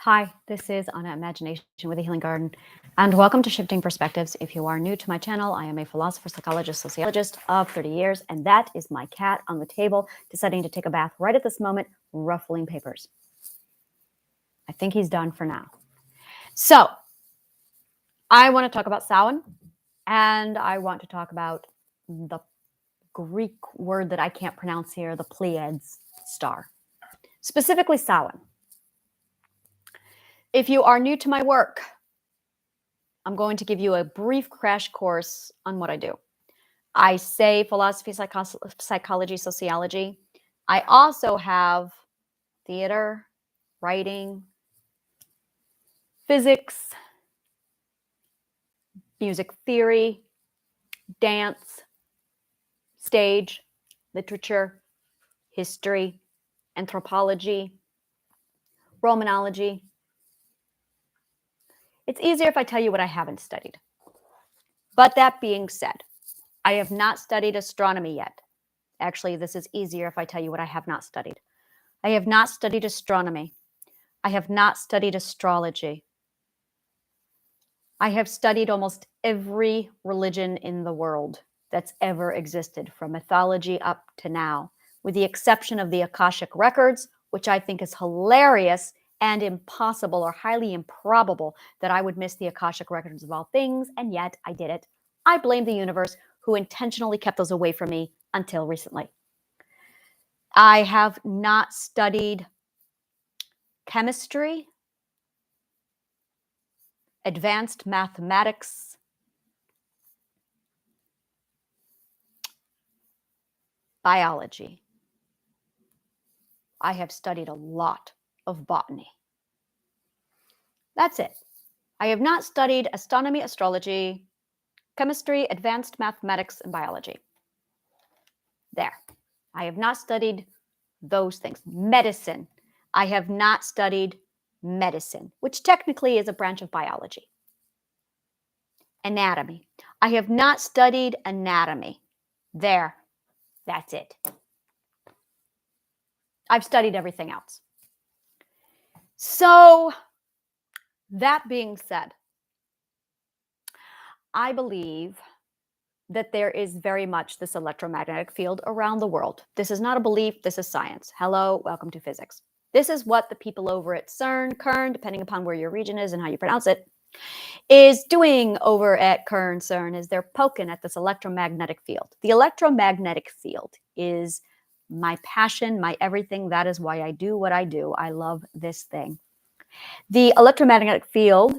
Hi, this is Anna Imagination with a Healing Garden, and welcome to Shifting Perspectives. If you are new to my channel, I am a philosopher, psychologist, sociologist of 30 years, and that is my cat on the table deciding to take a bath right at this moment, ruffling papers. I think he's done for now. So, I want to talk about Samhain, and I want to talk about the Greek word that I can't pronounce here, the Pleiades star. Specifically, Samhain. If you are new to my work, I'm going to give you a brief crash course on what I do. I say philosophy, psychology, sociology. I also have theater, writing, physics, music theory, dance, stage, literature, history, anthropology, Romanology. It's easier if I tell you what I haven't studied. But that being said, I have not studied astronomy yet. Actually, this is easier if I tell you what I have not studied. I have not studied astronomy. I have not studied astrology. I have studied almost every religion in the world that's ever existed, from mythology up to now, with the exception of the Akashic records, which I think is hilarious and impossible or highly improbable that I would miss the Akashic records of all things, and yet I did it. I blame the universe, who intentionally kept those away from me until recently. I have not studied chemistry, advanced mathematics, biology. I have studied a lot of botany. That's it. I have not studied astronomy, astrology, chemistry, advanced mathematics, and biology. There. I have not studied those things. Medicine. I have not studied medicine, which technically is a branch of biology. Anatomy. I have not studied anatomy. There. That's it. I've studied everything else. So, that being said, I believe that there is very much this electromagnetic field around the world. This is not a belief, this is science. Hello, welcome to physics. This is what the people over at CERN, depending upon where your region is and how you pronounce it, is doing over at CERN, is they're poking at this electromagnetic field. The electromagnetic field is my passion, my everything. That is why I do what I do. I love this thing. The electromagnetic field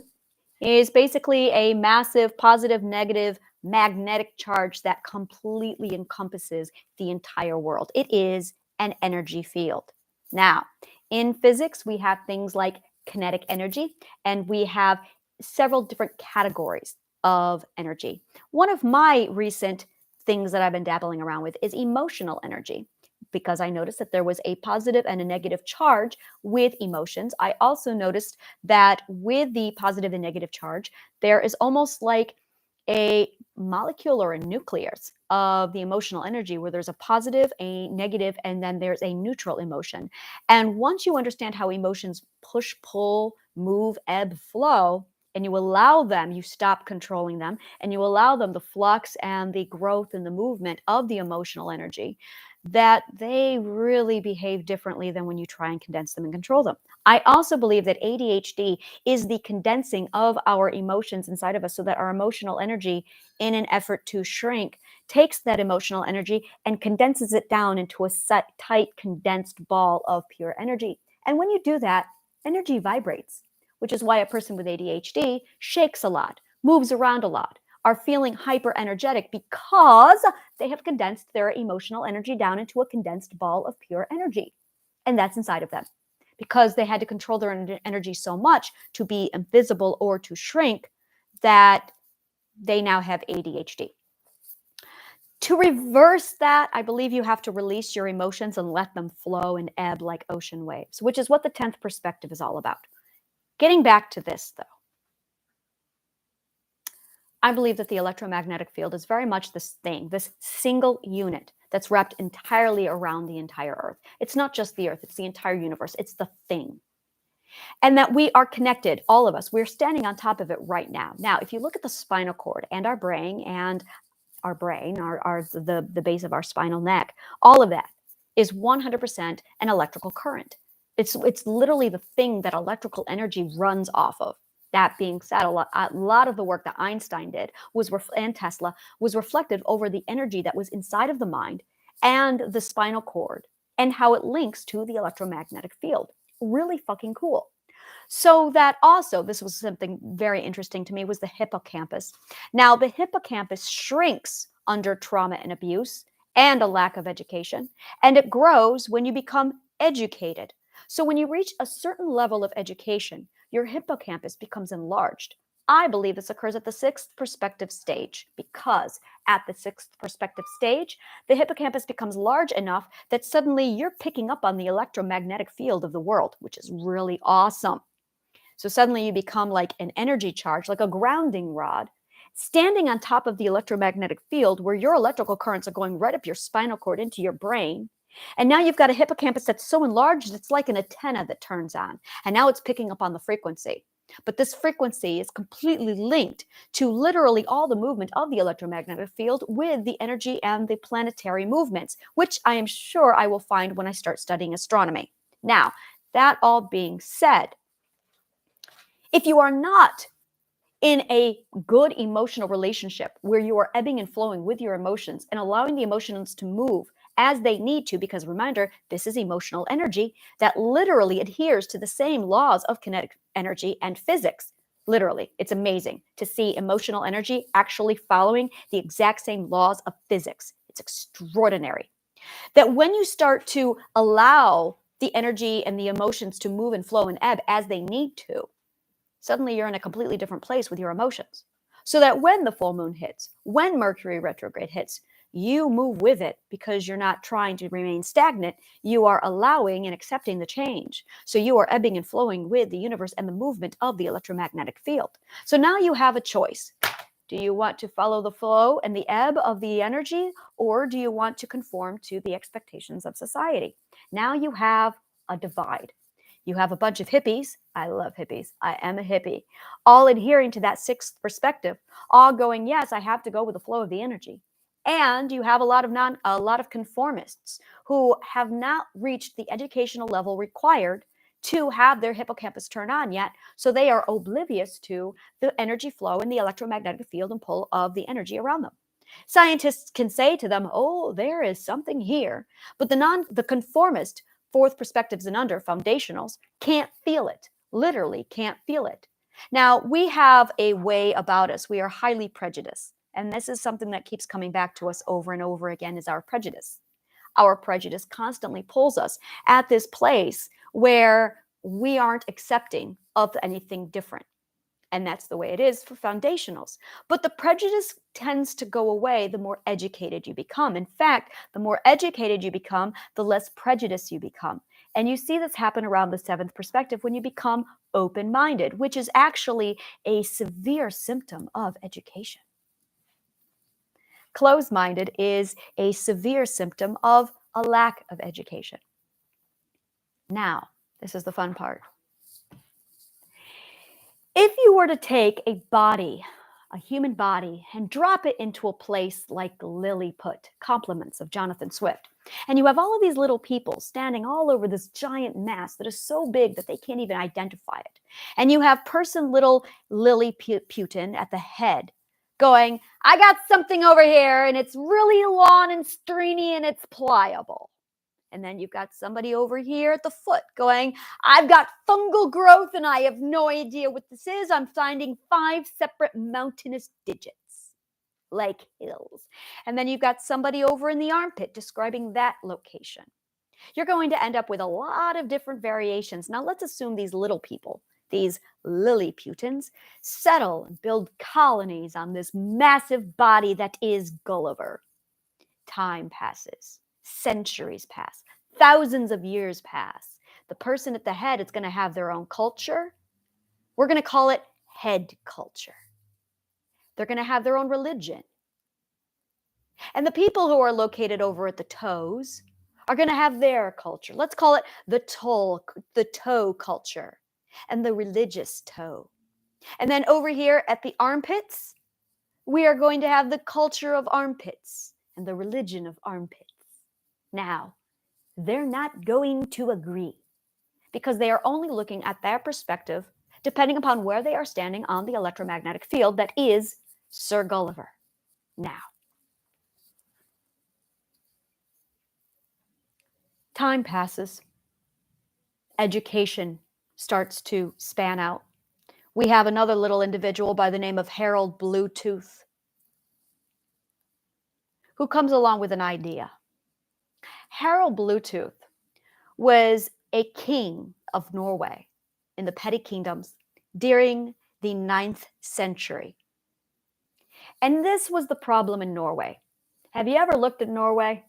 is basically a massive positive, negative, magnetic charge that completely encompasses the entire world. It is an energy field. Now, in physics, we have things like kinetic energy, and we have several different categories of energy. One of my recent things that I've been dabbling around with is emotional energy, because I noticed that there was a positive and a negative charge with emotions. I also noticed that with the positive and negative charge, there is almost like a molecule or a nucleus of the emotional energy where there's a positive, a negative, and then there's a neutral emotion. And once you understand how emotions push, pull, move, ebb, flow, and you allow them, you stop controlling them, and you allow them the flux and the growth and the movement of the emotional energy, that they really behave differently than when you try and condense them and control them. I also believe that ADHD is the condensing of our emotions inside of us, so that our emotional energy, in an effort to shrink, takes that emotional energy and condenses it down into a set, tight, condensed ball of pure energy. And when you do that, energy vibrates, which is why a person with ADHD shakes a lot, moves around a lot, are feeling hyper energetic, because they have condensed their emotional energy down into a condensed ball of pure energy. And that's inside of them, because they had to control their energy so much to be invisible or to shrink, that they now have ADHD. To reverse that, I believe you have to release your emotions and let them flow and ebb like ocean waves, which is what the 10th perspective is all about. Getting back to this, though, I believe that the electromagnetic field is very much this thing, this single unit that's wrapped entirely around the entire Earth. It's not just the Earth, it's the entire universe. It's the thing. and that we are connected, all of us. We're standing on top of it right now. Now, if you look at the spinal cord and our brain, the base of our spinal neck, all of that is 100% an electrical current. It's literally the thing that electrical energy runs off of. That being said, a lot of the work that Einstein did and Tesla was reflected over the energy that was inside of the mind and the spinal cord and how it links to the electromagnetic field. Really fucking cool. So that also, this was something very interesting to me, was the hippocampus. Now, the hippocampus shrinks under trauma and abuse and a lack of education, and it grows when you become educated. So when you reach a certain level of education, your hippocampus becomes enlarged. I believe this occurs at the sixth perspective stage because at the sixth perspective stage, the hippocampus becomes large enough that suddenly you're picking up on the electromagnetic field of the world, which is really awesome. So suddenly you become like an energy charge, like a grounding rod, standing on top of the electromagnetic field where your electrical currents are going right up your spinal cord into your brain. And now you've got a hippocampus that's so enlarged, it's like an antenna that turns on. And now it's picking up on the frequency. But this frequency is completely linked to literally all the movement of the electromagnetic field with the energy and the planetary movements, which I am sure I will find when I start studying astronomy. Now, that all being said, if you are not in a good emotional relationship where you are ebbing and flowing with your emotions and allowing the emotions to move as they need to, because reminder, this is emotional energy that literally adheres to the same laws of kinetic energy and physics. Literally, it's amazing to see emotional energy actually following the exact same laws of physics. It's extraordinary. That when you start to allow the energy and the emotions to move and flow and ebb as they need to, suddenly you're in a completely different place with your emotions. So that when the full moon hits, when Mercury retrograde hits, you move with it because you're not trying to remain stagnant. You are allowing and accepting the change. So you are ebbing and flowing with the universe and the movement of the electromagnetic field. So now you have a choice. Do you want to follow the flow and the ebb of the energy, or do you want to conform to the expectations of society? Now you have a divide. You have a bunch of hippies. I love hippies. I am a hippie. All adhering to that sixth perspective, all going, yes, I have to go with the flow of the energy. And you have a lot of conformists who have not reached the educational level required to have their hippocampus turn on yet. So they are oblivious to the energy flow and the electromagnetic field and pull of the energy around them. Scientists can say to them, oh, there is something here. But the conformist, fourth perspectives and under, foundationals, can't feel it, literally can't feel it. Now, we have a way about us. We are highly prejudiced. And this is something that keeps coming back to us over and over again, is our prejudice. Our prejudice constantly pulls us at this place where we aren't accepting of anything different. And that's the way it is for foundationals. But the prejudice tends to go away the more educated you become. In fact, the more educated you become, the less prejudiced you become. And you see this happen around the seventh perspective when you become open-minded, which is actually a severe symptom of education. Closed-minded is a severe symptom of a lack of education. Now, this is the fun part. If you were to take a body, a human body, and drop it into a place like Lilliput, Compliments of Jonathan Swift, and you have all of these little people standing all over this giant mass that is so big that they can't even identify it, and you have person little Lilliputian at the head going, I got something over here, and it's really long and stringy, and it's pliable. And then you've got somebody over here at the foot going, I've got fungal growth and I have no idea what this is. I'm finding 5 separate mountainous digits, like hills. And then you've got somebody over in the armpit describing that location. You're going to end up with a lot of different variations. Now let's assume these little people, these Lilliputians, settle and build colonies on this massive body that is Gulliver. Time passes. Centuries pass, thousands of years pass. The person at the head is going to have their own culture. We're going to call it head culture. They're going to have their own religion. And the people who are located over at the toes are going to have their culture. Let's call it the toe culture. and the religious toe. And then over here at the armpits, we are going to have the culture of armpits and the religion of armpits. Now, they're not going to agree because they are only looking at their perspective depending upon where they are standing on the electromagnetic field that is Sir Gulliver. Now, time passes. Education starts to span out. We have another little individual by the name of Harold Bluetooth who comes along with an idea. Harold Bluetooth was a king of Norway in the petty kingdoms during the 9th century. And this was the problem in Norway. Have you ever looked at Norway?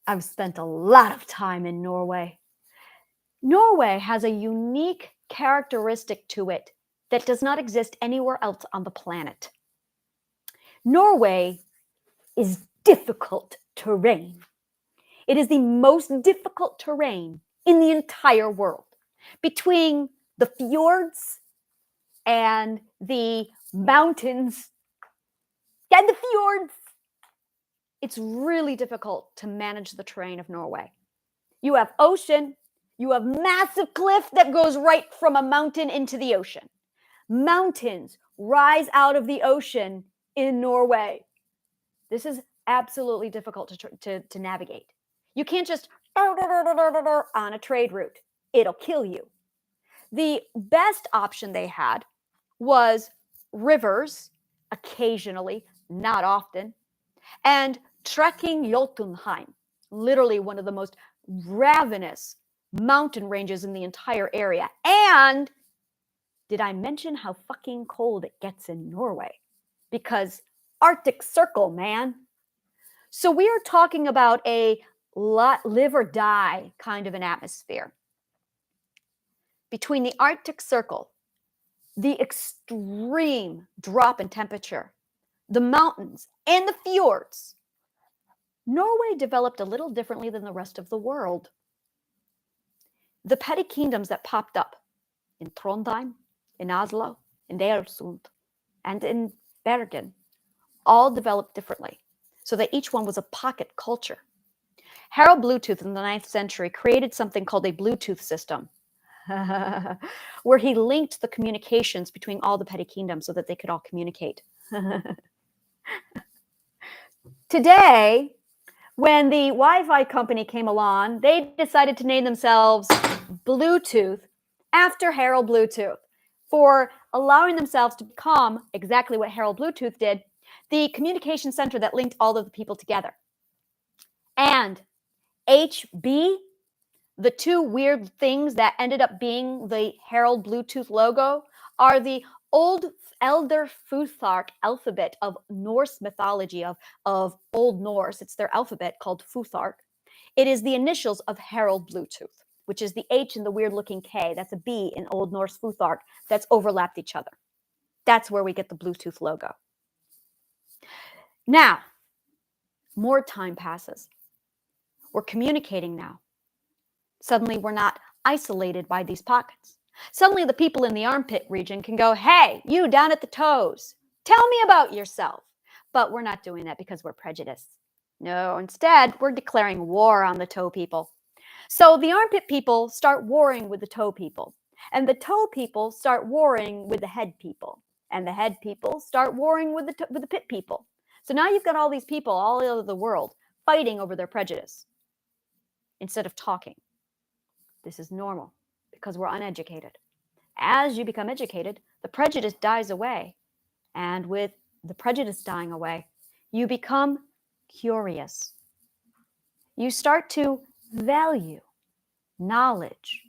I've spent a lot of time in Norway. Norway has a unique characteristic to it that does not exist anywhere else on the planet. Norway is difficult terrain. It is the most difficult terrain in the entire world. Between the fjords and the mountains and the fjords, it's really difficult to manage the terrain of Norway. You have ocean, you have massive cliff that goes right from a mountain into the ocean. Mountains rise out of the ocean in Norway. This is absolutely difficult to navigate. You can't just on a trade route. It'll kill you. The best option they had was rivers, occasionally, not often, and trekking Jotunheim, literally one of the most ravenous mountain ranges in the entire area. And did I mention how fucking cold it gets in Norway? Because Arctic Circle, man. So we are talking about a live or die kind of an atmosphere. Between the Arctic Circle, the extreme drop in temperature, the mountains, and the fjords, Norway developed a little differently than the rest of the world. The petty kingdoms that popped up in Trondheim, in Oslo, in Øresund, and in Bergen all developed differently, so that each one was a pocket culture. Harold Bluetooth in the 9th century created something called a Bluetooth system, where he linked the communications between all the petty kingdoms so that they could all communicate. Today, when the Wi-Fi company came along, they decided to name themselves Bluetooth after Harold Bluetooth for allowing themselves to become exactly what Harold Bluetooth did, the communication center that linked all of the people together. And HB, the two weird things that ended up being the Harold Bluetooth logo, are the old Elder Futhark alphabet of Norse mythology, of Old Norse. It's their alphabet called Futhark. It is the initials of Harold Bluetooth, which is the H and the weird-looking K. That's a B in Old Norse Futhark that's overlapped each other. That's where we get the Bluetooth logo. Now, more time passes. We're communicating now. Suddenly, we're not isolated by these pockets. Suddenly, the people in the armpit region can go, hey, you down at the toes, tell me about yourself. But we're not doing that because we're prejudiced. No, instead, we're declaring war on the toe people. So the armpit people start warring with the toe people. And the toe people start warring with the head people. And the head people start warring with the pit people. So now you've got all these people all over the world fighting over their prejudice instead of talking. This is normal because we're uneducated. As you become educated, the prejudice dies away. And with the prejudice dying away, you become curious. You start to value knowledge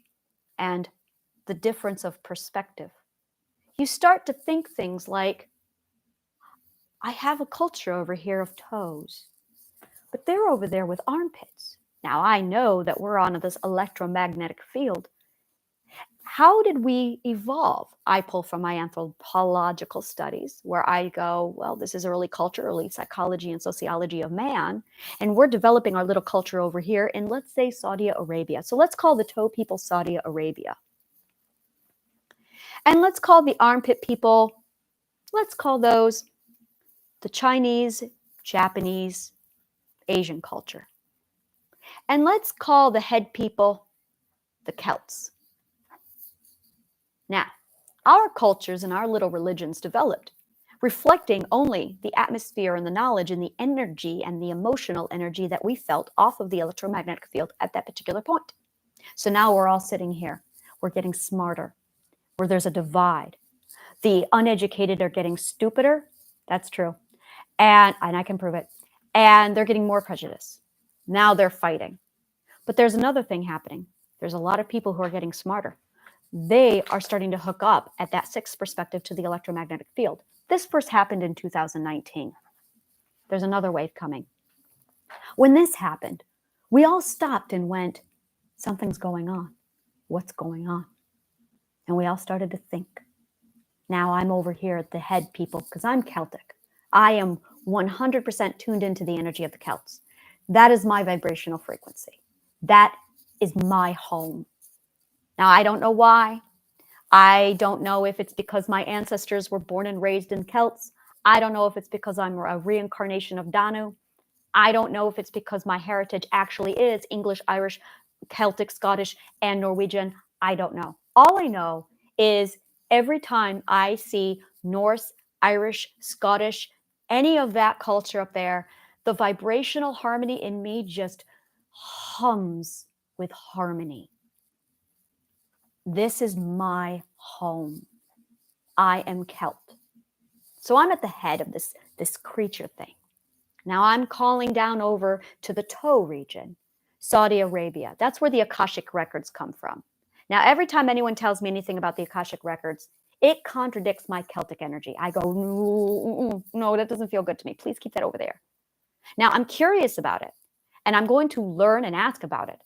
and the difference of perspective. You start to think things like, I have a culture over here of toes, but they're over there with armpits. Now, I know that we're on this electromagnetic field. How did we evolve? I pull from my anthropological studies where I go, well, this is early culture, early psychology and sociology of man. And we're developing our little culture over here in, let's say, Saudi Arabia. So let's call the toe people Saudi Arabia. And let's call the armpit people, let's call those the Chinese, Japanese, Asian culture. And let's call the head people the Celts. Now, our cultures and our little religions developed, reflecting only the atmosphere and the knowledge and the energy and the emotional energy that we felt off of the electromagnetic field at that particular point. So now we're all sitting here. We're getting smarter, where there's a divide. The uneducated are getting stupider. That's true. And I can prove it. And they're getting more prejudice. Now they're fighting. But there's another thing happening. There's a lot of people who are getting smarter. They are starting to hook up at that sixth perspective to the electromagnetic field. This first happened in 2019. There's another wave coming. When this happened, we all stopped and went, something's going on. What's going on? And we all started to think. Now I'm over here at the head people because I'm Celtic. I am 100% tuned into the energy of the Celts. That is my vibrational frequency. That is my home. Now, I don't know why. I don't know if it's because my ancestors were born and raised in Celts. I don't know if it's because I'm a reincarnation of Danu. I don't know if it's because my heritage actually is English, Irish, Celtic, Scottish, and Norwegian. I don't know. All I know is every time I see Norse, Irish, Scottish, any of that culture up there, the vibrational harmony in me just hums with harmony. This is my home. I am Celt. So I'm at the head of this creature thing. Now I'm calling down over to the toe region, Saudi Arabia. That's where the Akashic records come from. Now, every time anyone tells me anything about the Akashic records, it contradicts my Celtic energy. I go, no, that doesn't feel good to me. Please keep that over there. Now, I'm curious about it, and I'm going to learn and ask about it.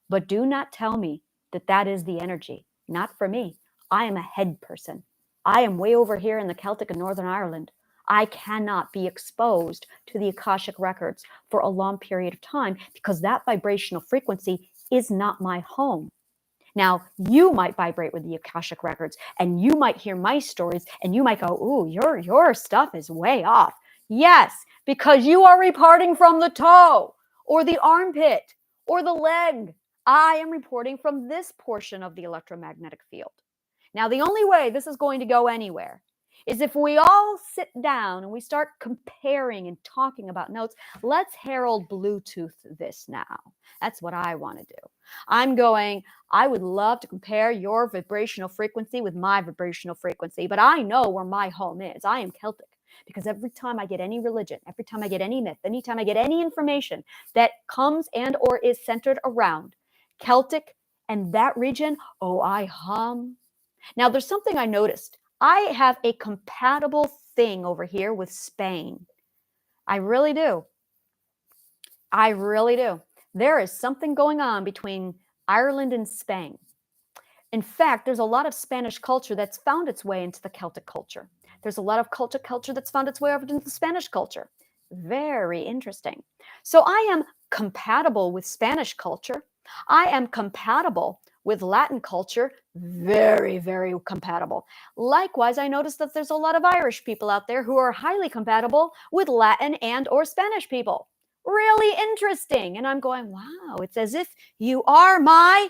But do not tell me that that is the energy. Not for me. I am a head person. I am way over here in the Celtic and Northern Ireland. I cannot be exposed to the Akashic records for a long period of time because that vibrational frequency is not my home. Now, you might vibrate with the Akashic records and you might hear my stories and you might go, ooh, your stuff is way off. Yes, because you are reporting from the toe or the armpit or the leg. I am reporting from this portion of the electromagnetic field. Now, the only way this is going to go anywhere is if we all sit down and we start comparing and talking about notes. Let's Herald Bluetooth this now. That's what I want to do. I would love to compare your vibrational frequency with my vibrational frequency, but I know where my home is. I am Celtic. Because every time I get any religion, every time I get any myth, anytime I get any information that comes and or is centered around Celtic and that region, oh, I hum. Now, there's something I noticed. I have a compatible thing over here with Spain. I really do. I really do. There is something going on between Ireland and Spain. In fact, there's a lot of Spanish culture that's found its way into the Celtic culture. There's a lot of Celtic culture that's found its way over into the Spanish culture. Very interesting. So I am compatible with Spanish culture. I am compatible with Latin culture. Very, very compatible. Likewise, I noticed that there's a lot of Irish people out there who are highly compatible with Latin and or Spanish people. Really interesting. And I'm going, wow, it's as if you are my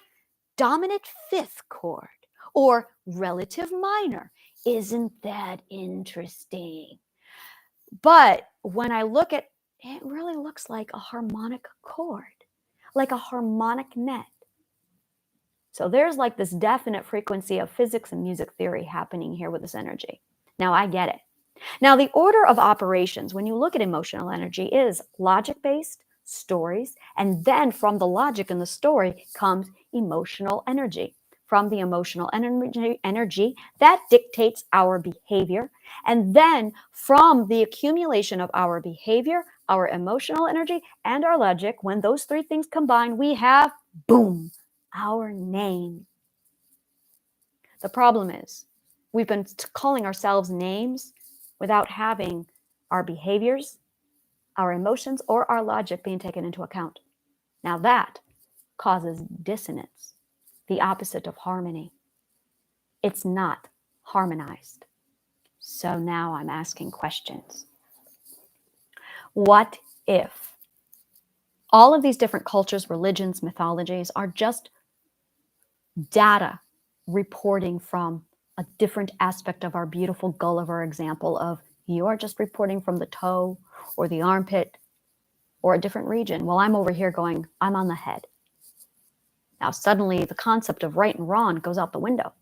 dominant fifth chord or relative minor. Isn't that interesting? But when I look at it, it really looks like a harmonic chord, like a harmonic net. So there's like this definite frequency of physics and music theory happening here with this energy. Now I get it. Now the order of operations, when you look at emotional energy, is logic-based, stories, and then from the logic and the story comes emotional energy. From the emotional energy, that dictates our behavior. And then from the accumulation of our behavior, our emotional energy, and our logic, when those three things combine, we have, boom, our name. The problem is we've been calling ourselves names without having our behaviors, our emotions, or our logic being taken into account. Now that causes dissonance, the opposite of harmony. It's not harmonized. So now I'm asking questions. What if all of these different cultures, religions, mythologies are just data reporting from a different aspect of our beautiful Gulliver example of you are just reporting from the toe or the armpit or a different region. Well, I'm over here going, I'm on the head. Now, suddenly the concept of right and wrong goes out the window.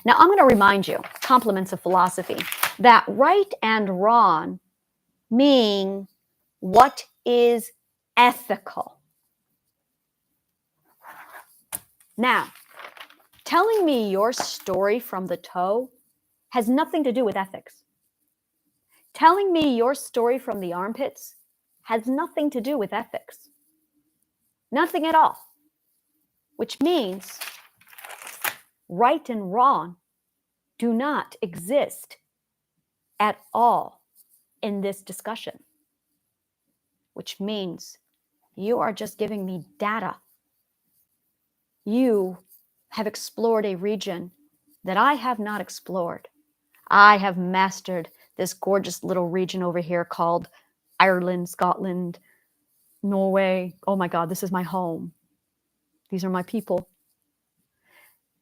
Now, I'm going to remind you, compliments of philosophy, that right and wrong mean what is ethical. Now, telling me your story from the toe has nothing to do with ethics. Telling me your story from the armpits has nothing to do with ethics. Nothing at all. Which means right and wrong do not exist at all in this discussion. Which means you are just giving me data. You have explored a region that I have not explored. I have mastered this gorgeous little region over here called Ireland, Scotland, Norway. Oh my God, this is my home. These are my people.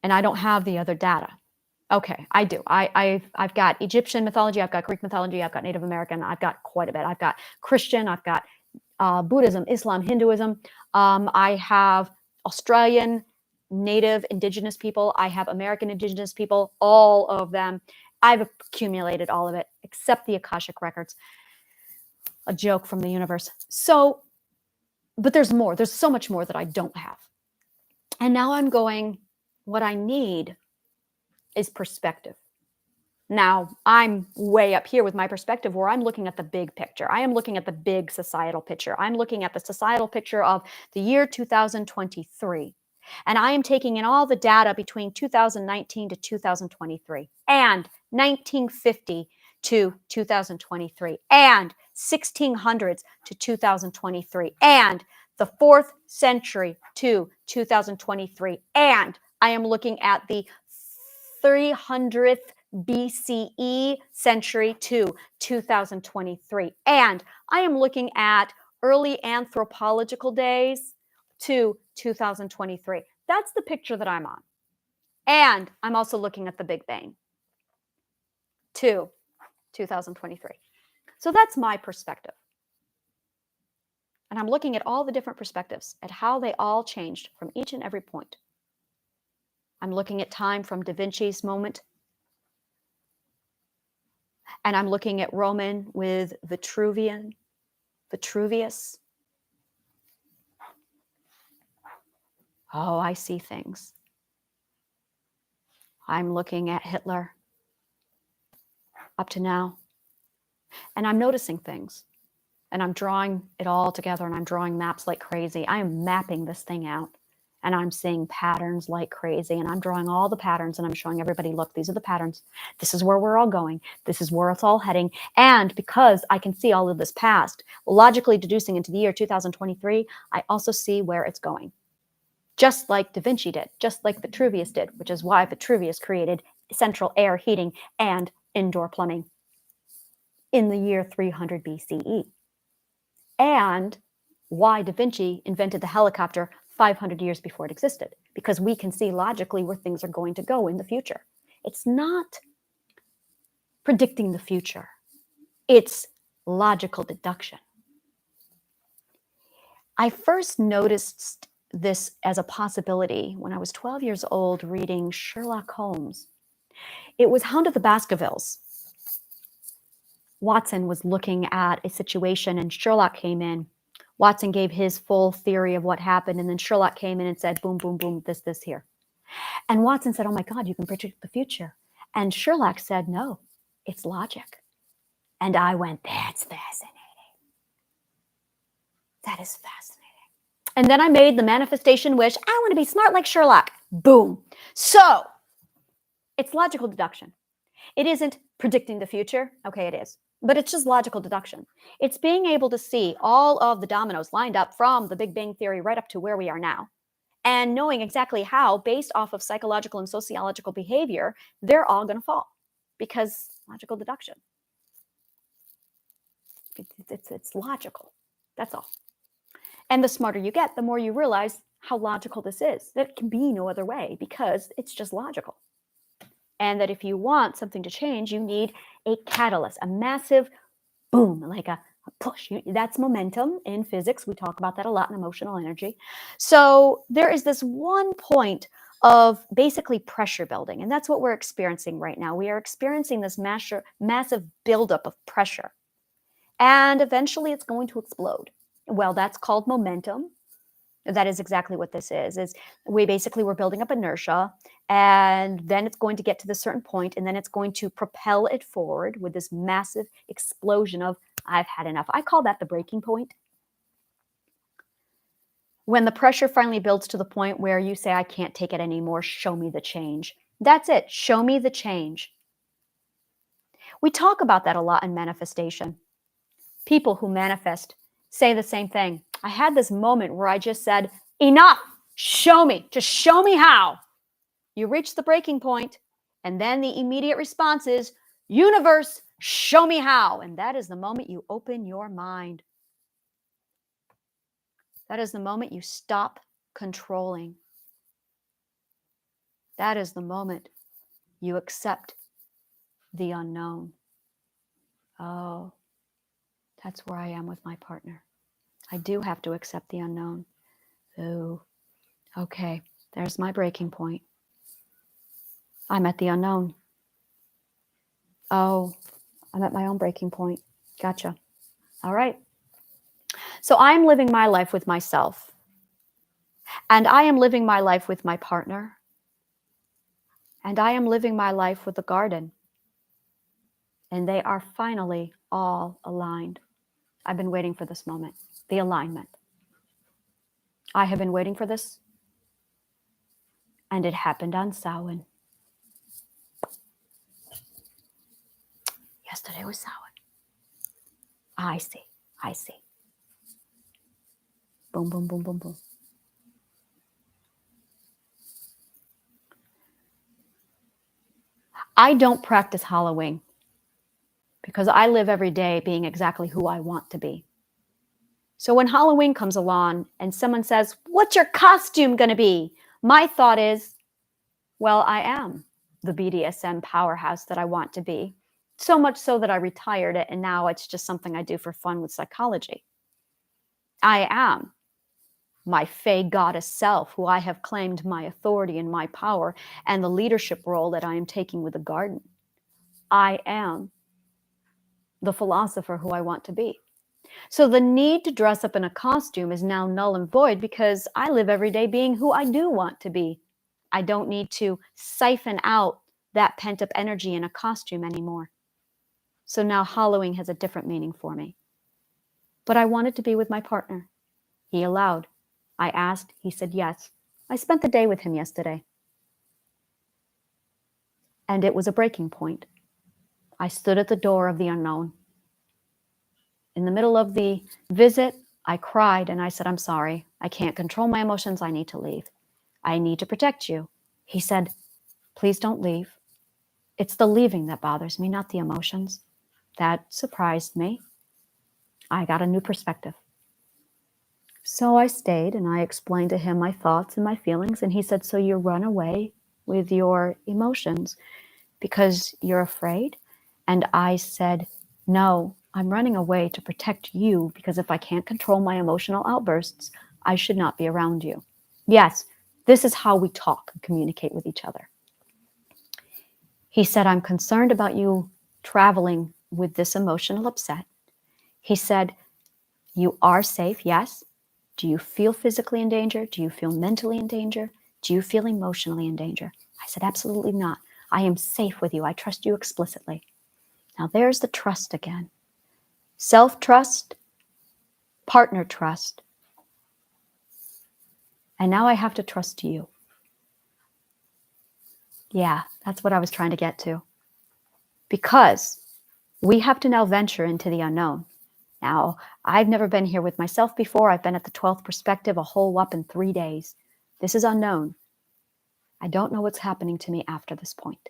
And I don't have the other data. Okay, I do. I've got Egyptian mythology, I've got Greek mythology, I've got Native American, I've got quite a bit. I've got Christian, I've got Buddhism, Islam, Hinduism. I have Australian, Native, Indigenous people. I have American Indigenous people, all of them. I've accumulated all of it, except the Akashic records. A joke from the universe. So, but there's more. There's so much more that I don't have. And now I'm going, what I need is perspective. Now, I'm way up here with my perspective where I'm looking at the big picture. I am looking at the big societal picture. I'm looking at the societal picture of the year 2023. And I am taking in all the data between 2019 to 2023 and 1950 to 2023 and 1600s to 2023 and the 4th century to 2023. And I am looking at the 300th BCE century to 2023. And I am looking at early anthropological days to 2023. That's the picture that I'm on. And I'm also looking at the Big Bang to 2023. So that's my perspective. And I'm looking at all the different perspectives, at how they all changed from each and every point. I'm looking at time from Da Vinci's moment. And I'm looking at Roman with Vitruvius. Oh, I see things. I'm looking at Hitler up to now. And I'm noticing things. And I'm drawing it all together and I'm drawing maps like crazy. I am mapping this thing out. And I'm seeing patterns like crazy. And I'm drawing all the patterns and I'm showing everybody, look, these are the patterns. This is where we're all going. This is where it's all heading. And because I can see all of this past, logically deducing into the year 2023, I also see where it's going. Just like Da Vinci did, just like Vitruvius did, which is why Vitruvius created central air heating and indoor plumbing in the year 300 BCE. And why Da Vinci invented the helicopter 500 years before it existed, because we can see logically where things are going to go in the future. It's not predicting the future. It's logical deduction. I first noticed this as a possibility when I was 12 years old reading Sherlock Holmes. It was Hound of the Baskervilles. Watson was looking at a situation and Sherlock came in. Watson gave his full theory of what happened, and then Sherlock came in and said, boom, boom, boom, this here. And Watson said, oh my God, you can predict the future. And Sherlock said, no, it's logic. And I went, that's fascinating. That is fascinating. And then I made the manifestation wish, I want to be smart like Sherlock. Boom. So it's logical deduction. It isn't predicting the future. Okay, it is. But it's just logical deduction. It's being able to see all of the dominoes lined up from the Big Bang Theory right up to where we are now. And knowing exactly how, based off of psychological and sociological behavior, they're all going to fall. because logical deduction. It's logical. That's all. And the smarter you get, the more you realize how logical this is, that it can be no other way because it's just logical. And that if you want something to change, you need a catalyst, a massive boom, like a push. That's momentum in physics. We talk about that a lot in emotional energy. So there is this one point of basically pressure building, and that's what we're experiencing right now. We are experiencing this massive buildup of pressure, and eventually it's going to explode. Well, that's called momentum. That is exactly what this is we're building up inertia, and then it's going to get to the certain point, and then it's going to propel it forward with this massive explosion of, I've had enough. I call that the breaking point. When the pressure finally builds to the point where you say, I can't take it anymore, show me the change. That's it. Show me the change. We talk about that a lot in manifestation. People who manifest say the same thing. I had this moment where I just said, enough, show me, just show me how. You reach the breaking point, and then the immediate response is, universe, show me how. And that is the moment you open your mind. That is the moment you stop controlling. That is the moment you accept the unknown. Oh, that's where I am with my partner. I do have to accept the unknown. Oh, okay, there's my breaking point. I'm at the unknown. Oh, I'm at my own breaking point. Gotcha. All right. So I'm living my life with myself. And I am living my life with my partner. And I am living my life with the garden. And they are finally all aligned. I've been waiting for this moment, the alignment. I have been waiting for this. And it happened on Samhain. Yesterday was Samhain. I see. I see. Boom, boom, boom, boom, boom. I don't practice Halloween because I live every day being exactly who I want to be. So when Halloween comes along and someone says, what's your costume going to be? My thought is, well, I am the BDSM powerhouse that I want to be. So much so that I retired it, and now it's just something I do for fun with psychology. I am my Fey goddess self, who I have claimed my authority and my power and the leadership role that I am taking with the garden. I am the philosopher who I want to be. So the need to dress up in a costume is now null and void because I live every day being who I do want to be. I don't need to siphon out that pent-up energy in a costume anymore. So now Halloween has a different meaning for me. But I wanted to be with my partner. He allowed. I asked. He said yes. I spent the day with him yesterday. And it was a breaking point. I stood at the door of the unknown. In the middle of the visit, I cried and I said, I'm sorry. I can't control my emotions. I need to leave. I need to protect you. He said, please don't leave. It's the leaving that bothers me, not the emotions. That surprised me. I got a new perspective. So I stayed and I explained to him my thoughts and my feelings. And he said, so you run away with your emotions because you're afraid? And I said, no, I'm running away to protect you because if I can't control my emotional outbursts, I should not be around you. Yes, this is how we talk and communicate with each other. He said, I'm concerned about you traveling with this emotional upset. He said, you are safe, yes. Do you feel physically in danger? Do you feel mentally in danger? Do you feel emotionally in danger? I said, absolutely not. I am safe with you. I trust you explicitly. Now there's the trust again. Self-trust, partner trust. And now I have to trust you. Yeah, that's what I was trying to get to. Because we have to now venture into the unknown. Now, I've never been here with myself before. I've been at the 12th perspective a whole whopping 3 days. This is unknown. I don't know what's happening to me after this point.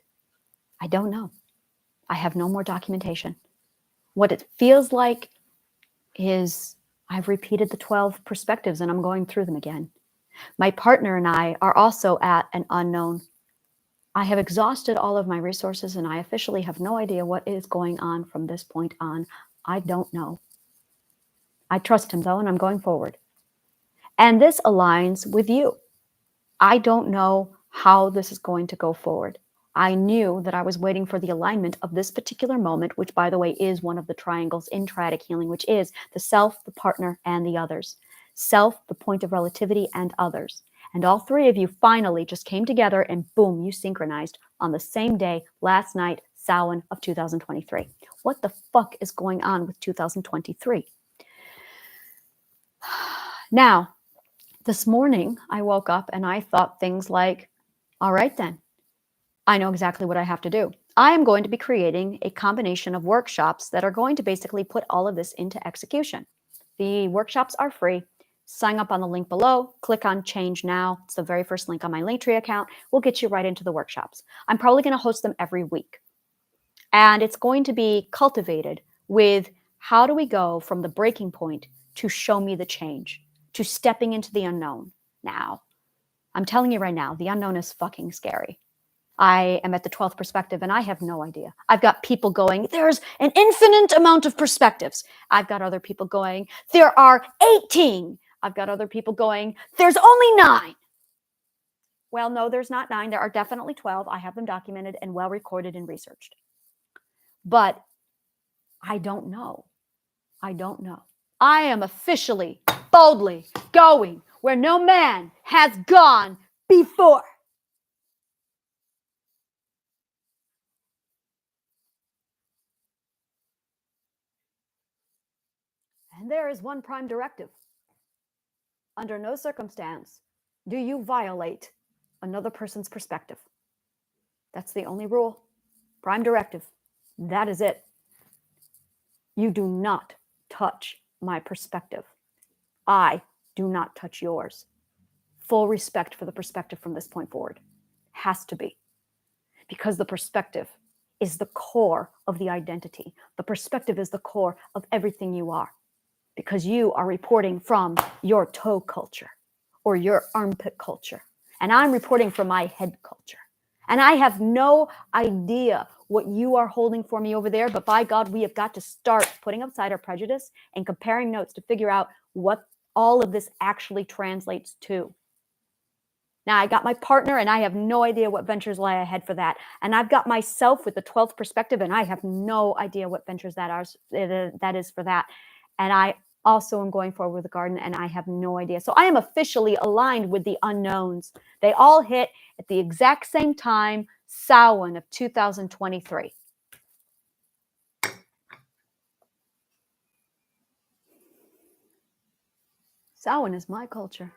I don't know. I have no more documentation. What it feels like is I've repeated the 12 perspectives and I'm going through them again. My partner and I are also at an unknown. I have exhausted all of my resources and I officially have no idea what is going on from this point on. I don't know. I trust him though, and I'm going forward. And this aligns with you. I don't know how this is going to go forward. I knew that I was waiting for the alignment of this particular moment, which, by the way, is one of the triangles in triadic healing, which is the self, the partner, and the others. Self, the point of relativity, and others. And all three of you finally just came together and boom, you synchronized on the same day, last night, Samhain of 2023. What the fuck is going on with 2023? Now, this morning, I woke up and I thought things like, all right then, I know exactly what I have to do. I am going to be creating a combination of workshops that are going to basically put all of this into execution. The workshops are free. Sign up on the link below, click on Change Now. It's the very first link on my Linktree account. We'll get you right into the workshops. I'm probably going to host them every week. And it's going to be cultivated with how do we go from the breaking point to show me the change, to stepping into the unknown. Now, I'm telling you right now, the unknown is fucking scary. I am at the 12th perspective and I have no idea. I've got people going, there's an infinite amount of perspectives. I've got other people going, there are 18. I've got other people going, there's only 9. Well, no, there's not 9. There are definitely 12. I have them documented and well recorded and researched. But I don't know. I don't know. I am officially, boldly going where no man has gone before. And there is one prime directive. Under no circumstance do you violate another person's perspective. That's the only rule. Prime directive. That is it. You do not touch my perspective. I do not touch yours. Full respect for the perspective from this point forward. Has to be. Because the perspective is the core of the identity. The perspective is the core of everything you are. Because you are reporting from your toe culture or your armpit culture. And I'm reporting from my head culture. And I have no idea what you are holding for me over there, but by God, we have got to start putting aside our prejudice and comparing notes to figure out what all of this actually translates to. Now, I got my partner, and I have no idea what ventures lie ahead for that. And I've got myself with the 12th perspective, and I have no idea what ventures that is for that. And I also am going forward with the garden, and I have no idea. So I am officially aligned with the unknowns. They all hit at the exact same time, Samhain of 2023. Samhain is my culture.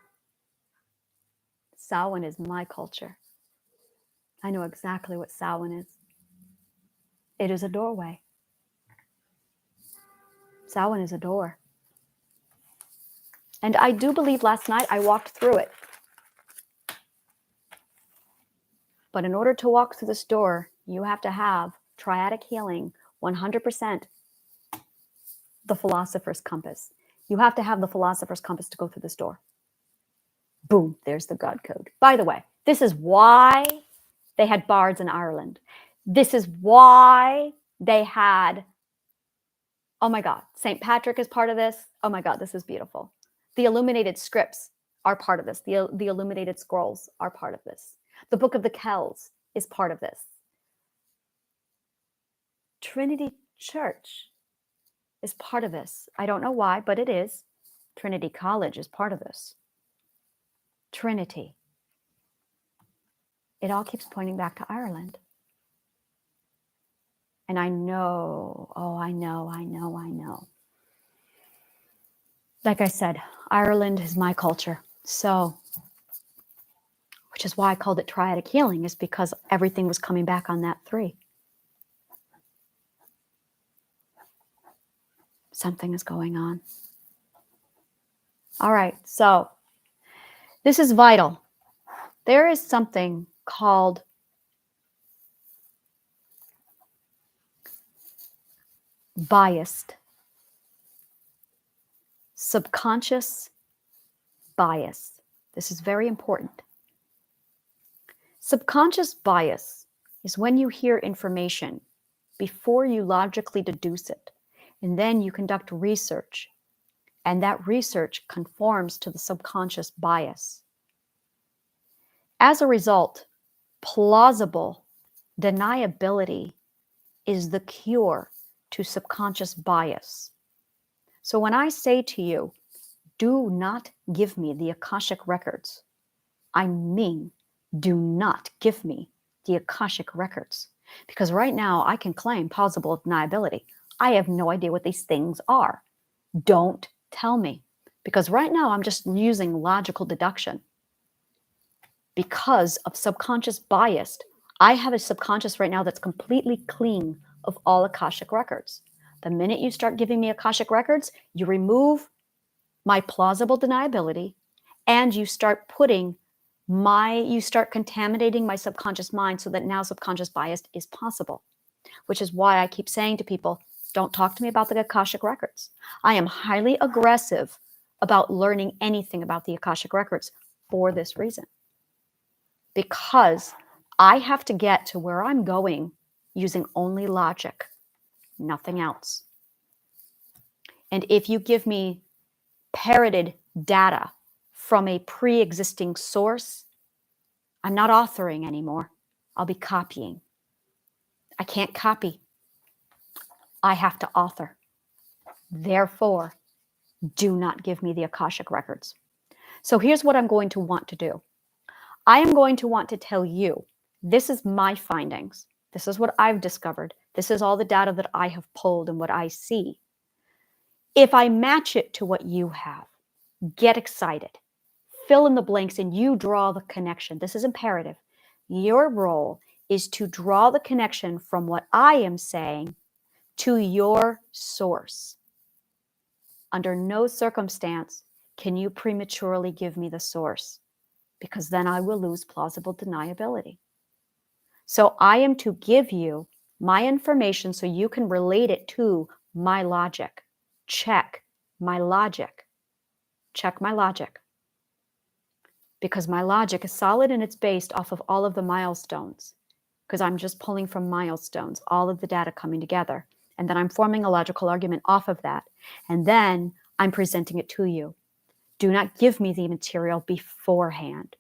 Samhain is my culture. I know exactly what Samhain is. It is a doorway. Samhain is a door. And I do believe last night I walked through it. But in order to walk through this door, you have to have triadic healing, 100% the philosopher's compass. You have to have the philosopher's compass to go through this door. Boom, there's the God code. By the way, this is why they had bards in Ireland. This is why they had, oh my God, St. Patrick is part of this. Oh my God, this is beautiful. The illuminated scripts are part of this. The illuminated scrolls are part of this. The Book of the Kells is part of this. Trinity Church is part of this. I don't know why, but it is. Trinity College is part of this. Trinity. It all keeps pointing back to Ireland. And I know, I know. Like I said, Ireland is my culture. So, which is why I called it triadic healing, is because everything was coming back on that 3. Something is going on. All right, so this is vital. There is something called biased, subconscious bias. This is very important. Subconscious bias is when you hear information before you logically deduce it, and then you conduct research, and that research conforms to the subconscious bias. As a result, plausible deniability is the cure to subconscious bias. So when I say to you, do not give me the Akashic records, I mean, do not give me the Akashic records. Because right now I can claim plausible deniability. I have no idea what these things are. Don't tell me. Because right now I'm just using logical deduction. Because of subconscious bias, I have a subconscious right now that's completely clean of all Akashic records. The minute you start giving me Akashic records, you remove my plausible deniability, and you start contaminating my subconscious mind so that now subconscious bias is possible, which is why I keep saying to people, don't talk to me about the Akashic records. I am highly aggressive about learning anything about the Akashic records for this reason, because I have to get to where I'm going using only logic, nothing else. And if you give me parroted data from a pre-existing source, I'm not authoring anymore. I'll be copying. I can't copy. I have to author. Therefore, do not give me the Akashic records. So here's what I'm going to want to do. I am going to want to tell you, this is my findings. This is what I've discovered. This is all the data that I have pulled and what I see. If I match it to what you have, get excited. Fill in the blanks and you draw the connection. This is imperative. Your role is to draw the connection from what I am saying to your source. Under no circumstance can you prematurely give me the source, because then I will lose plausible deniability. So I am to give you my information so you can relate it to my logic. Check my logic. Check my logic. Because my logic is solid and it's based off of all of the milestones. Because I'm just pulling from milestones, all of the data coming together. And then I'm forming a logical argument off of that. And then I'm presenting it to you. Do not give me the material beforehand.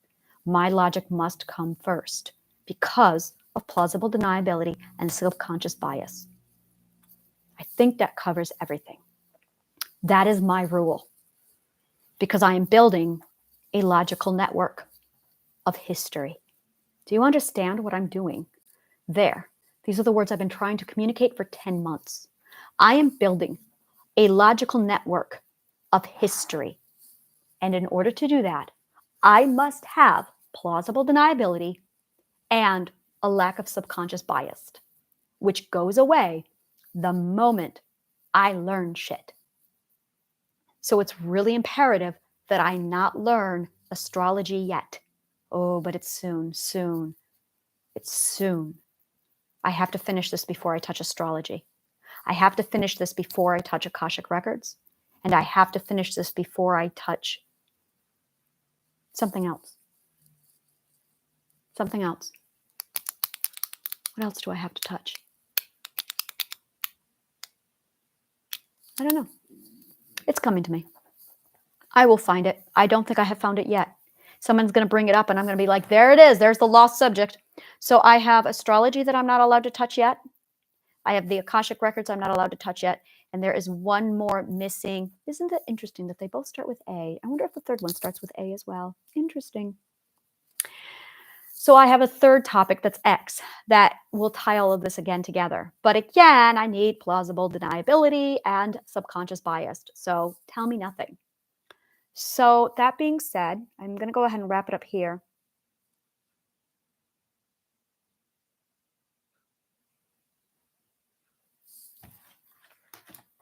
My logic must come first because of plausible deniability and subconscious bias. I think that covers everything. That is my rule, because I am building a logical network of history. Do you understand what I'm doing? There. These are the words I've been trying to communicate for 10 months. I am building a logical network of history. And in order to do that, I must have plausible deniability and a lack of subconscious bias, which goes away the moment I learn shit. So it's really imperative that I not learn astrology yet. Oh, but it's soon, soon. It's soon. I have to finish this before I touch astrology. I have to finish this before I touch Akashic records. And I have to finish this before I touch something else. Something else. What else do I have to touch? I don't know. It's coming to me. I will find it. I don't think I have found it yet. Someone's going to bring it up and I'm going to be like, there it is. There's the lost subject. So I have astrology that I'm not allowed to touch yet. I have the Akashic records I'm not allowed to touch yet. And there is one more missing. Isn't it interesting that they both start with A? I wonder if the third one starts with A as well. Interesting. So I have a third topic that's X that will tie all of this again together. But again, I need plausible deniability and subconscious bias. So tell me nothing. So that being said, I'm going to go ahead and wrap it up here.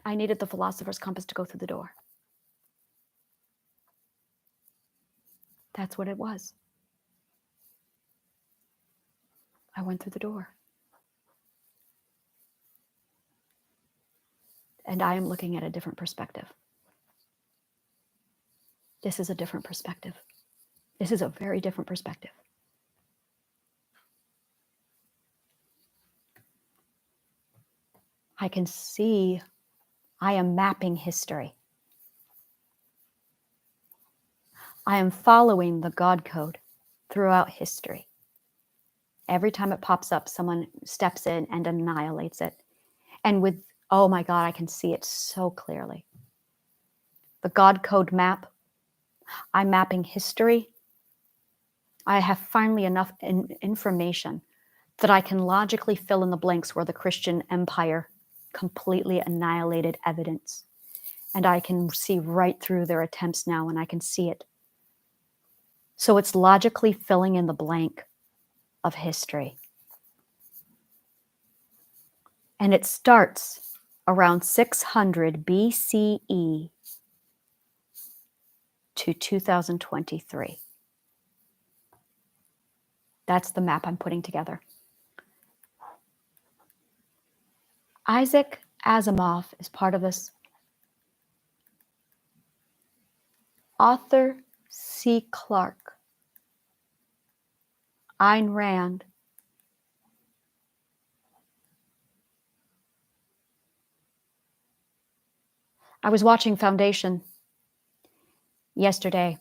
I needed the philosopher's compass to go through the door. That's what it was. I went through the door. And I am looking at a different perspective. This is a different perspective. This is a very different perspective. I can see I am mapping history. I am following the God code throughout history. Every time it pops up, someone steps in and annihilates it. And with, oh my God, I can see it so clearly. The God code map, I'm mapping history. I have finally enough information that I can logically fill in the blanks where the Christian empire completely annihilated evidence. And I can see right through their attempts now, and I can see it. So it's logically filling in the blank of history. And it starts around 600 BCE to 2023. That's the map I'm putting together. Isaac Asimov is part of this. Arthur C. Clarke, Ayn Rand, I was watching Foundation yesterday,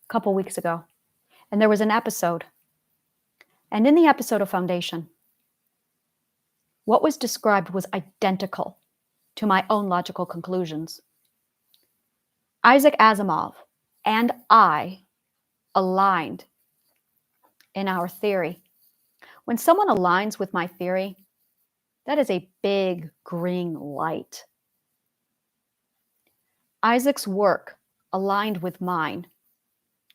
a couple weeks ago, and there was an episode. And in the episode of Foundation, what was described was identical to my own logical conclusions. Isaac Asimov and I aligned in our theory. When someone aligns with my theory, that is a big green light. Isaac's work aligned with mine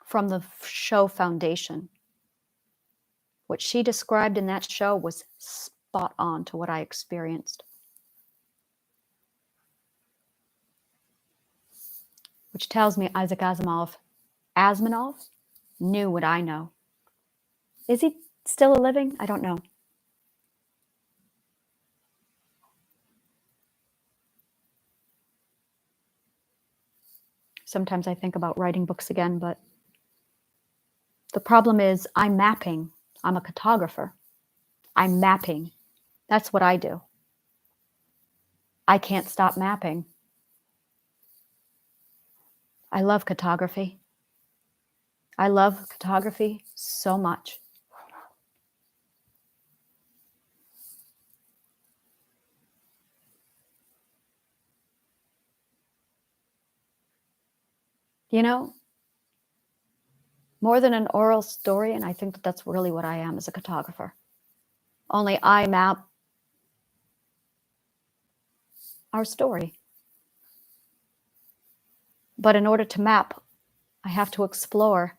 from the show Foundation. What she described in that show was spot on to what I experienced. Which tells me Isaac Asimov knew what I know. Is he still living? I don't know. Sometimes I think about writing books again, but the problem is I'm mapping. I'm a cartographer. I'm mapping. That's what I do. I can't stop mapping. I love cartography. I love cartography so much. You know, more than an oral story, and I think that that's really what I am as a cartographer. Only I map our story. But in order to map, I have to explore.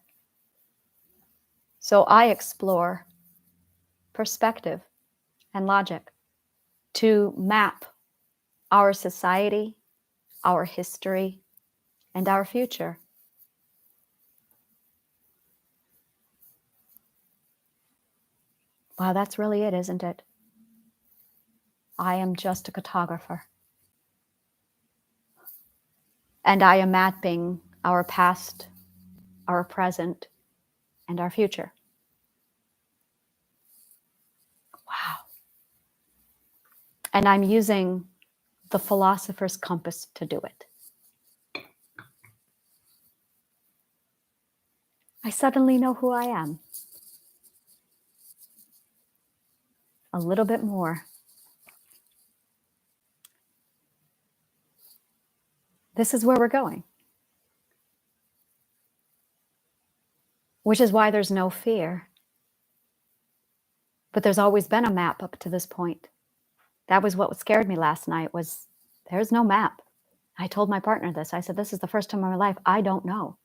So I explore perspective and logic to map our society, our history, and our future. Wow, that's really it, isn't it? I am just a cartographer. And I am mapping our past, our present, and our future. Wow. And I'm using the philosopher's compass to do it. I suddenly know who I am. A little bit more. This is where we're going. Which is why there's no fear. But there's always been a map up to this point. That was what scared me last night, was there's no map. I told my partner this. I said, this is the first time in my life I don't know.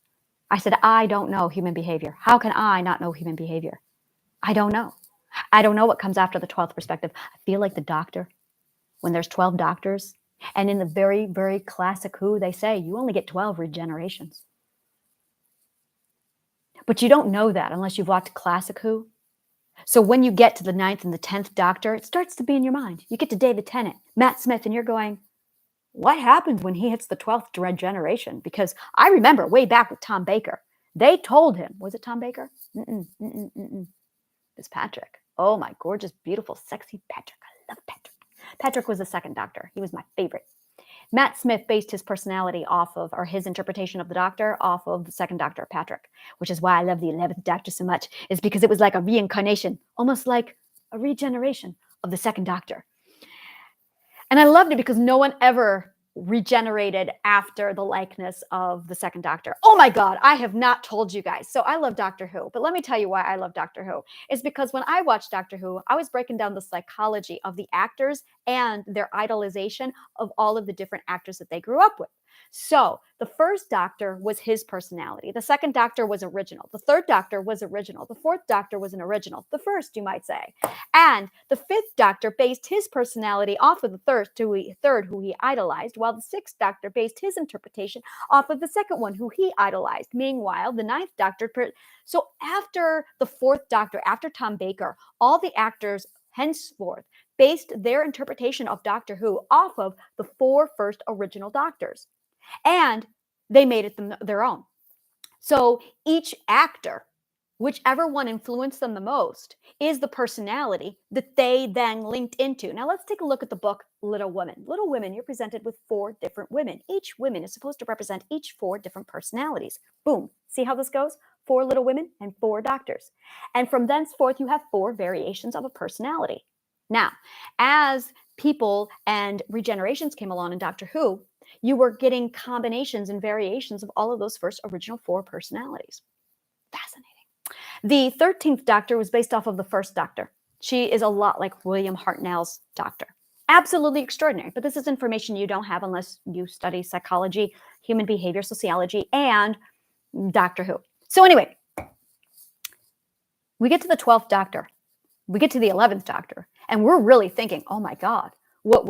I said, I don't know human behavior. How can I not know human behavior? I don't know. I don't know what comes after the 12th perspective. I feel like the doctor, when there's 12 doctors, and in the very, very classic Who, they say you only get 12 regenerations. But you don't know that unless you've watched classic Who. So when you get to the 9th and the 10th doctor, it starts to be in your mind. You get to David Tennant, Matt Smith, and you're going, what happens when he hits the 12th dread generation? Because I remember way back with Tom Baker, they told him, was it Tom Baker? It's Patrick. Oh, my gorgeous, beautiful, sexy Patrick. I love Patrick. Patrick was the second Doctor. He was my favorite. Matt Smith based his personality off of, or his interpretation of the Doctor, off of the second Doctor, Patrick, which is why I love the 11th Doctor so much, is because it was like a reincarnation, almost like a regeneration of the second Doctor. And I loved it because no one ever regenerated after the likeness of the second Doctor. Oh my God, I have not told you guys. So I love Doctor Who, but let me tell you why I love Doctor Who. It's because when I watched Doctor Who, I was breaking down the psychology of the actors and their idolization of all of the different actors that they grew up with. So the first Doctor was his personality. The second Doctor was original. The third Doctor was original. The fourth Doctor was an original. The first, you might say. And the fifth Doctor based his personality off of the third, who he idolized, while the sixth Doctor based his interpretation off of the second one, who he idolized. Meanwhile, the ninth Doctor. So after the fourth Doctor, after Tom Baker, all the actors henceforth based their interpretation of Doctor Who off of the four first original Doctors. And they made it their own. So each actor, whichever one influenced them the most, is the personality that they then linked into. Now let's take a look at the book Little Women. Little Women, you're presented with 4 different women. Each woman is supposed to represent each 4 different personalities. Boom. See how this goes? 4 little women and 4 doctors. And from thenceforth, you have 4 variations of a personality. Now, as people and regenerations came along in Doctor Who, you were getting combinations and variations of all of those first original 4 personalities. Fascinating. The 13th Doctor was based off of the first Doctor. She is a lot like William Hartnell's Doctor. Absolutely extraordinary, but this is information you don't have unless you study psychology, human behavior, sociology, and Doctor Who. So anyway, we get to the 12th Doctor. We get to the 11th Doctor, and we're really thinking, oh my God, what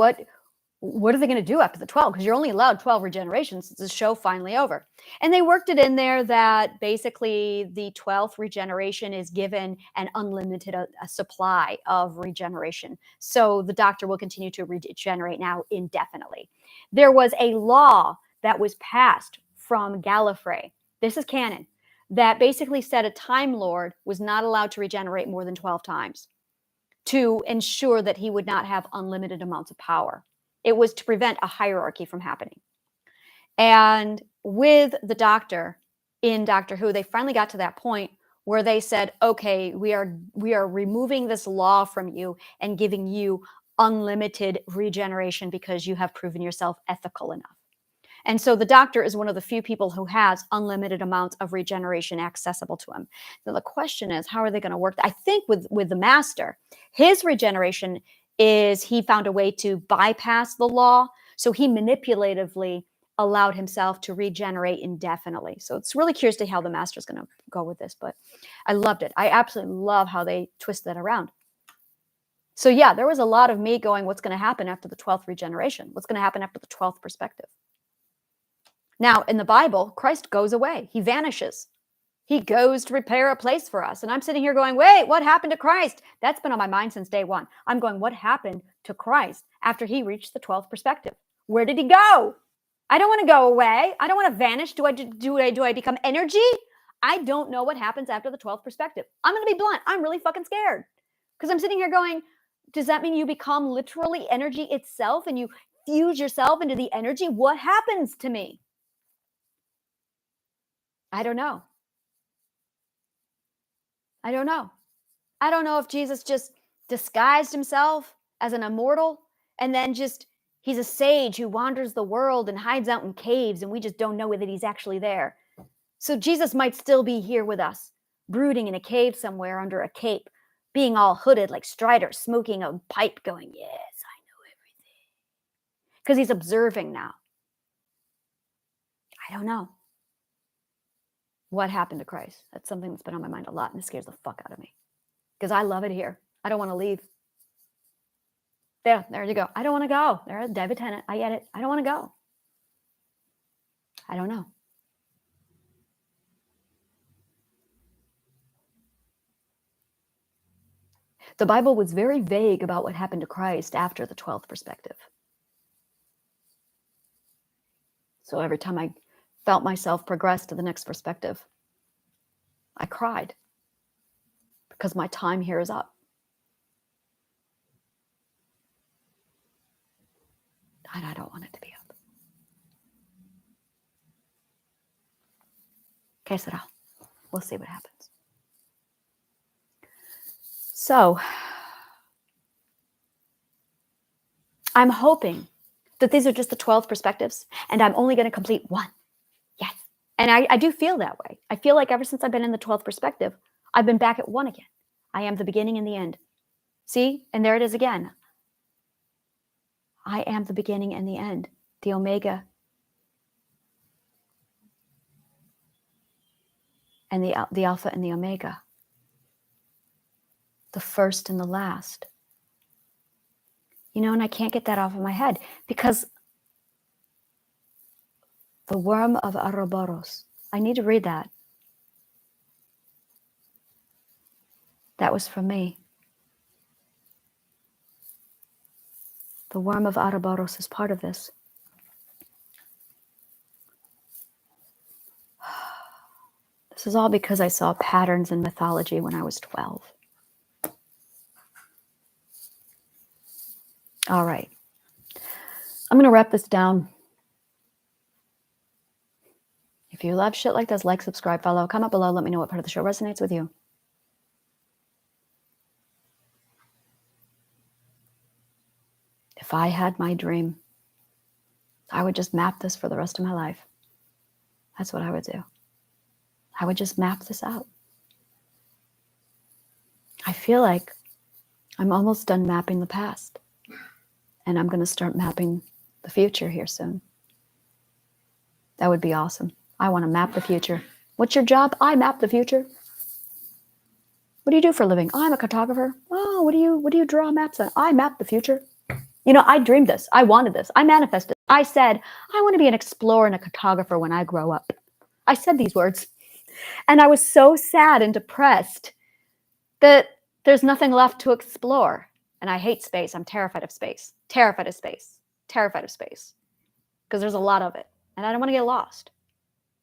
are they going to do after the 12? Because you're only allowed 12 regenerations. It's the show finally over. And they worked it in there that basically the 12th regeneration is given an unlimited supply of regeneration. So the Doctor will continue to regenerate now indefinitely. There was a law that was passed from Gallifrey. This is canon. That basically said a Time Lord was not allowed to regenerate more than 12 times to ensure that he would not have unlimited amounts of power. It was to prevent a hierarchy from happening. And with the Doctor in Doctor Who, they finally got to that point where they said, okay, we are removing this law from you and giving you unlimited regeneration because you have proven yourself ethical enough. And so the Doctor is one of the few people who has unlimited amounts of regeneration accessible to him. So the question is, how are they going to work? I think with the Master, his regeneration is he found a way to bypass the law. So he manipulatively allowed himself to regenerate indefinitely. So it's really curious to how the Master is going to go with this, but I loved it. I absolutely love how they twist that around. So yeah, there was a lot of me going, what's going to happen after the 12th regeneration? What's going to happen after the 12th perspective? Now, in the Bible, Christ goes away. He vanishes. He goes to prepare a place for us. And I'm sitting here going, wait, what happened to Christ? That's been on my mind since day one. I'm going, what happened to Christ after he reached the 12th perspective? Where did he go? I don't want to go away. I don't want to vanish. Do I become energy? I don't know what happens after the 12th perspective. I'm going to be blunt. I'm really fucking scared because I'm sitting here going, does that mean you become literally energy itself and you fuse yourself into the energy? What happens to me? I don't know. I don't know. I don't know if Jesus just disguised himself as an immortal and then just he's a sage who wanders the world and hides out in caves and we just don't know that he's actually there. So Jesus might still be here with us, brooding in a cave somewhere under a cape, being all hooded like Strider, smoking a pipe going, yes, I know everything. Because he's observing now. I don't know. What happened to Christ? That's something that's been on my mind a lot and it scares the fuck out of me. Because I love it here. I don't want to leave. There you go. I don't want to go. There's David Tennant. I get it. I don't want to go. I don't know. The Bible was very vague about what happened to Christ after the 12th perspective. So every time I felt myself progress to the next perspective, I cried because my time here is up. And I don't want it to be up. Que será? We'll see what happens. So I'm hoping that these are just the 12 perspectives and I'm only going to complete one. Yes. And I do feel that way. I feel like ever since I've been in the 12th perspective, I've been back at one again. I am the beginning and the end. See? And there it is again. I am the beginning and the end, the Omega and the Alpha and the Omega, the first and the last. You know, and I can't get that off of my head because the worm of Ouroboros, I need to read that. That was from me. The worm of Ouroboros is part of this. This is all because I saw patterns in mythology when I was 12. All right. I'm going to wrap this down. If you love shit like this, like, subscribe, follow, comment below. Let me know what part of the show resonates with you. If I had my dream, I would just map this for the rest of my life. That's what I would do. I would just map this out. I feel like I'm almost done mapping the past. And I'm going to start mapping the future here soon. That would be awesome. I want to map the future. What's your job? I map the future. What do you do for a living? I'm a cartographer. Oh, what do you draw maps on? I map the future. You know, I dreamed this. I wanted this. I manifested. I said, I want to be an explorer and a cartographer when I grow up. I said these words. And I was so sad and depressed that there's nothing left to explore. And I hate space. I'm terrified of space. Terrified of space. Terrified of space. Because there's a lot of it. And I don't want to get lost.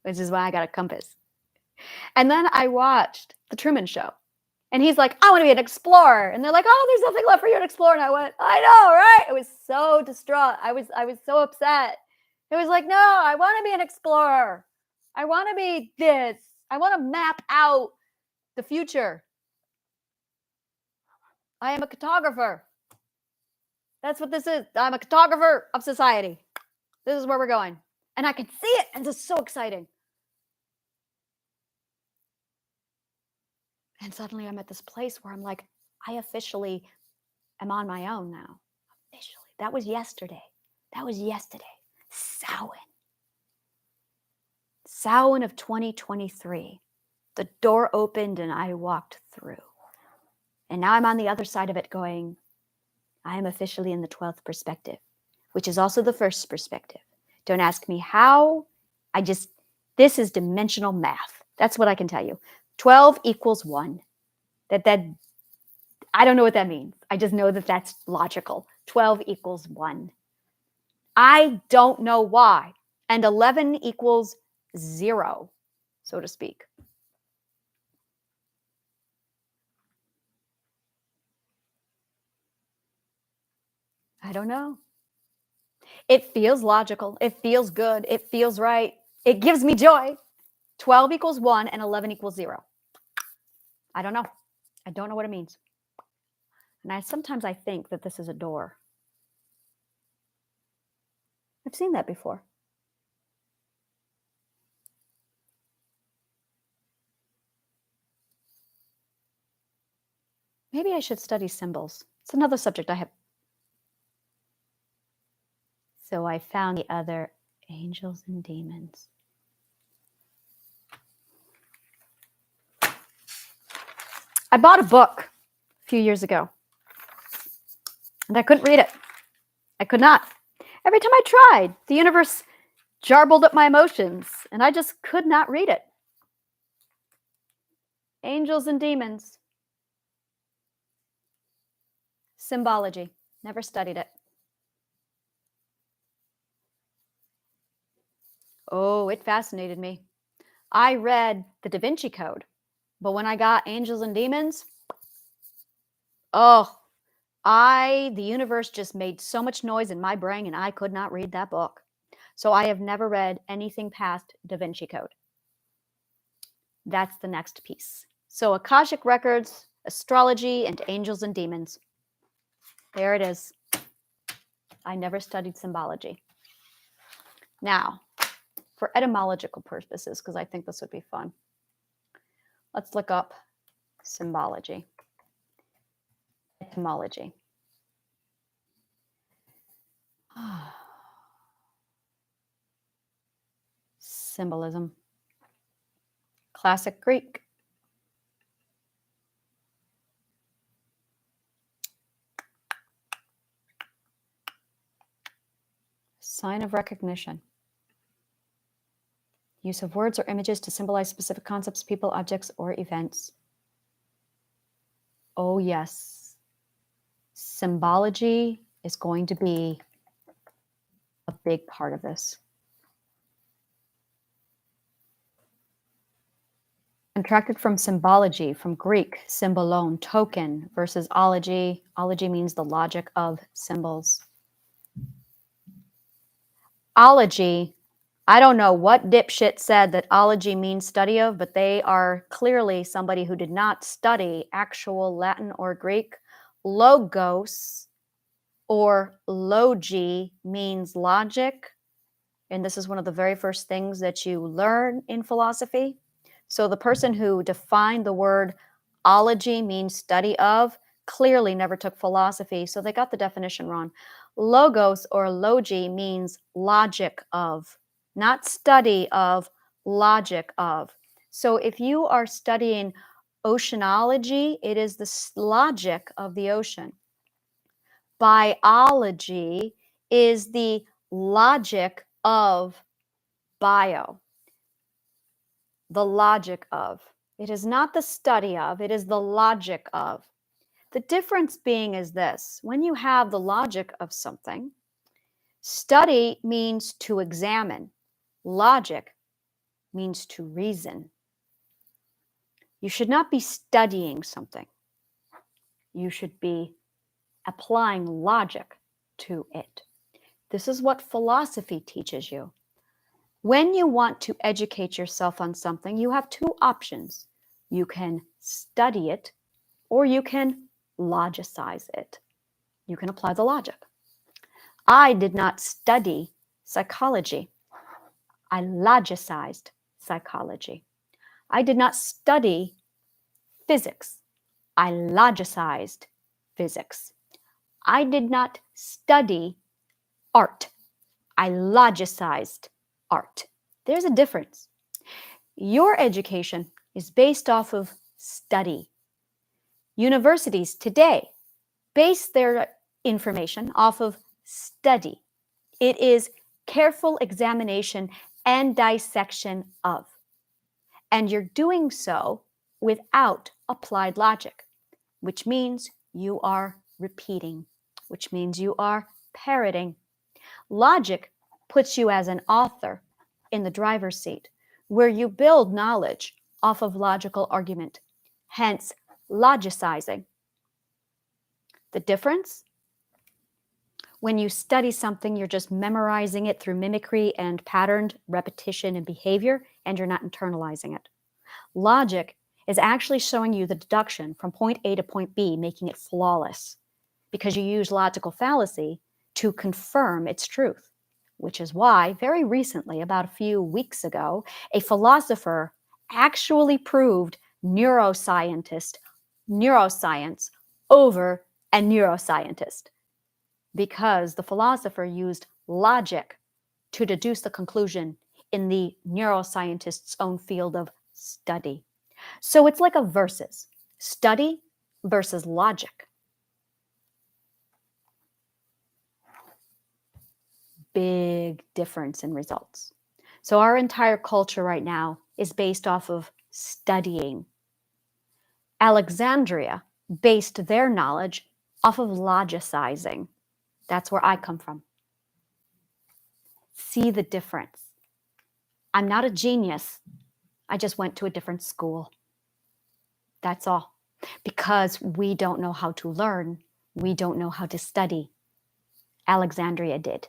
Which is why I got a compass. And then I watched The Truman Show. And he's like, I want to be an explorer. And they're like, oh, there's nothing left for you to explore. And I went, I know, right? I was so distraught. I was so upset. It was like, no, I want to be an explorer. I want to be this. I want to map out the future. I am a cartographer. That's what this is. I'm a cartographer of society. This is where we're going. And I can see it. And it's so exciting. And suddenly I'm at this place where I'm like, I officially am on my own now. Officially. That was yesterday. That was yesterday. Samhain. Samhain of 2023. The door opened and I walked through. And now I'm on the other side of it going, I am officially in the 12th perspective, which is also the first perspective. Don't ask me how. This is dimensional math. That's what I can tell you. 12 equals 1. That I don't know what that means. I just know that that's logical. 12 equals 1. I don't know why. And 11 equals 0, so to speak. I don't know. It feels logical. It feels good. It feels right. It gives me joy. 12 equals 1 and 11 equals 0. I don't know. I don't know what it means. And sometimes I think that this is a door. I've seen that before. Maybe I should study symbols. It's another subject I have. So I found the other angels and demons. I bought a book a few years ago. And I couldn't read it. I could not. Every time I tried, the universe jarbled up my emotions, and I just could not read it. Angels and demons. Symbology. Never studied it. Oh, it fascinated me. I read the Da Vinci Code, but when I got angels and demons, oh, the universe just made so much noise in my brain and I could not read that book. So I have never read anything past Da Vinci Code. That's the next piece. So Akashic Records, astrology, and angels and demons. There it is. I never studied symbology. Now, for etymological purposes, because I think this would be fun, let's look up symbology. Etymology. Symbolism. Classic Greek. Sign of recognition. Use of words or images to symbolize specific concepts, people, objects, or events. Oh, yes. Symbology is going to be a big part of this. Contracted from symbology, from Greek, symbolon, token, versus ology. Ology means the logic of symbols. Ology, I don't know what dipshit said that ology means study of, but they are clearly somebody who did not study actual Latin or Greek. Logos or logi means logic, and this is one of the very first things that you learn in philosophy. So the person who defined the word ology means study of clearly never took philosophy, so they got the definition wrong. Logos or logi means logic of, not study of, logic of. So if you are studying oceanology, it is the logic of the ocean. Biology is the logic of bio. The logic of. It is not the study of, it is the logic of. The difference being is this: when you have the logic of something, study means to examine, logic means to reason. You should not be studying something. You should be applying logic to it. This is what philosophy teaches you. When you want to educate yourself on something, you have two options. You can study it, or you can logicize it. You can apply the logic. I did not study psychology. I logicized psychology. I did not study physics. I logicized physics. I did not study art. I logicized art. There's a difference. Your education is based off of study. Universities today base their information off of study. It is careful examination and dissection of. And you're doing so without applied logic, which means you are repeating, which means you are parroting. Logic puts you as an author in the driver's seat, where you build knowledge off of logical argument, hence logicizing. The difference? When you study something, you're just memorizing it through mimicry and patterned repetition and behavior, and you're not internalizing it. Logic is actually showing you the deduction from point A to point B, making it flawless, because you use logical fallacy to confirm its truth, which is why very recently, about a few weeks ago, a philosopher actually proved neuroscience over a neuroscientist, because the philosopher used logic to deduce the conclusion in the neuroscientist's own field of study. So it's like a versus, study versus logic. Big difference in results. So our entire culture right now is based off of studying. Alexandria based their knowledge off of logicizing. That's where I come from. See the difference. I'm not a genius. I just went to a different school. That's all. Because we don't know how to learn. We don't know how to study. Alexandria did.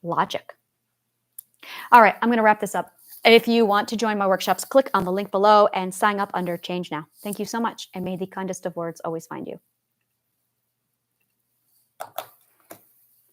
Logic. All right, I'm going to wrap this up. If you want to join my workshops, click on the link below and sign up under Change Now. Thank you so much, and may the kindest of words always find you.